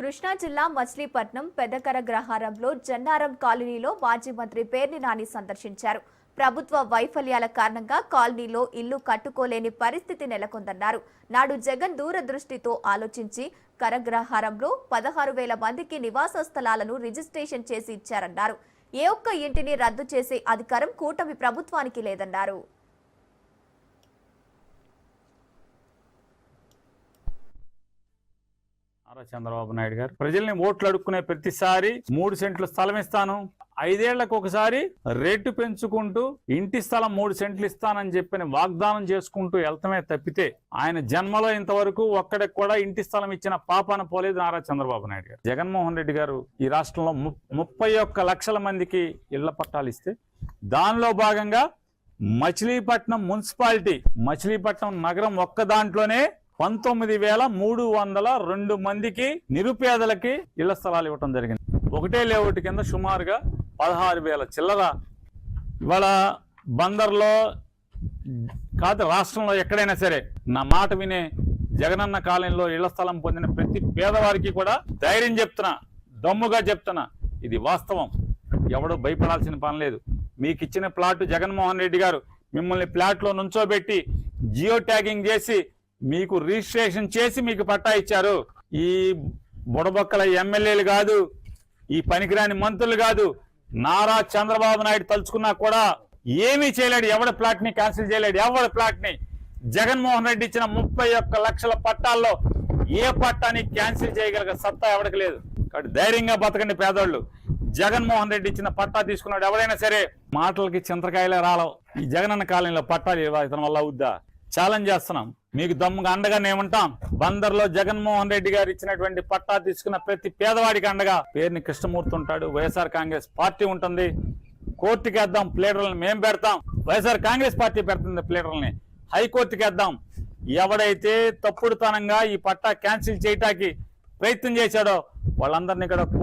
కృష్ణా జిల్లా మచిలీపట్నం పెదకరగ్రహారంలో జన్నారం కాలనీలో మాజీ మంత్రి పేర్ని నాని సందర్శించారు. ప్రభుత్వ వైఫల్యాల కారణంగా కాలనీలో ఇల్లు కట్టుకోలేని పరిస్థితి నెలకొందన్నారు. నాడు జగన్ దూరదృష్టితో ఆలోచించి కరగ్రహారంలో 16,000 మందికి నివాస స్థలాలను రిజిస్ట్రేషన్ చేసి ఇచ్చారన్నారు. ఏ ఒక్క ఇంటిని రద్దు చేసే అధికారం కూటమి ప్రభుత్వానికి లేదన్నారు. చంద్రబాబు నాయుడు గారు ప్రజల్ని ఓట్లు అడుక్కునే ప్రతిసారి 3 సెంట్లు స్థలం ఇస్తాను, 5 ఏళ్లకు ఒకసారి రేటు పెంచుకుంటూ ఇంటి స్థలం 3 సెంట్లు ఇస్తానని చెప్పని వాగ్దానం చేసుకుంటూ వెళ్తమే తప్పితే ఆయన జన్మలో ఇంతవరకు ఒక్కడికి కూడా ఇంటి స్థలం ఇచ్చిన పాపాన పోలేదు నారా చంద్రబాబు నాయుడు గారు. జగన్మోహన్ రెడ్డి గారు ఈ రాష్ట్రంలో 31 లక్షల మందికి ఇళ్ల పట్టాలు ఇస్తే దానిలో భాగంగా మచిలీపట్నం మున్సిపాలిటీ, మచిలీపట్నం నగరం ఒక్క దాంట్లోనే 19,302 మందికి నిరుపేదలకి ఇళ్ల స్థలాలు ఇవ్వటం జరిగింది. ఒకటే లేఅవుట్ కింద సుమారుగా 16,000 చిల్లర. ఇవాళ బందర్లో కాదు రాష్ట్రంలో ఎక్కడైనా సరే నా మాట వినే జగనన్న కాలనీలో ఇళ్ల స్థలం పొందిన ప్రతి పేదవారికి కూడా ధైర్యం చెప్తున్నా, దమ్ముగా చెప్తున్నా, ఇది వాస్తవం. ఎవడు భయపడాల్సిన పని లేదు. మీకు ఇచ్చిన ప్లాట్ జగన్మోహన్ రెడ్డి గారు మిమ్మల్ని ప్లాట్లో నుంచోబెట్టి జియో ట్యాగింగ్ చేసి మీకు రిజిస్ట్రేషన్ చేసి మీకు పట్టా ఇచ్చారు. ఈ బుడబొక్కల ఎమ్మెల్యేలు కాదు, ఈ పనికిరాని మంత్రులు కాదు, నారా చంద్రబాబు నాయుడు తలుచుకున్నా కూడా ఏమీ చేయలేడు. ఎవడి ప్లాట్ ని క్యాన్సిల్ చేయలేడు. ఎవడి ప్లాట్ ని జగన్మోహన్ రెడ్డి ఇచ్చిన 31 లక్షల పట్టాల్లో ఏ పట్టాని క్యాన్సిల్ చేయగలిగే సత్తా ఎవరికి లేదు. కాబట్టి ధైర్యంగా బతకండి పేదోళ్ళు. జగన్మోహన్ రెడ్డి ఇచ్చిన పట్టా తీసుకున్నాడు ఎవడైనా సరే మాటలకి చింతకాయలే రాలవు. ఈ జగనన్న కాలనీలో పట్టాలు ఇతని వల్ల అవుద్దా? ఛాలెంజ్ చేస్తున్నాం. మీకు దమ్ముగా అండగా నేమంటాం. బందర్లో జగన్మోహన్ రెడ్డి గారు ఇచ్చినటువంటి పట్టా తీసుకున్న ప్రతి పేదవాడికి అండగా పేరుని కృష్ణమూర్తి ఉంటాడు. వైఎస్ఆర్ కాంగ్రెస్ పార్టీ ఉంటుంది. కోర్టుకి వేద్దాం, ప్లేడర్లను మేము పెడతాం. వైఎస్ఆర్ కాంగ్రెస్ పార్టీ పెడుతుంది ప్లేడర్లని. హైకోర్టుకి వేద్దాం. ఎవడైతే తప్పుడుతనంగా ఈ పట్టా క్యాన్సిల్ చేయటానికి ప్రయత్నం చేశాడో వాళ్ళందరినీ కూడా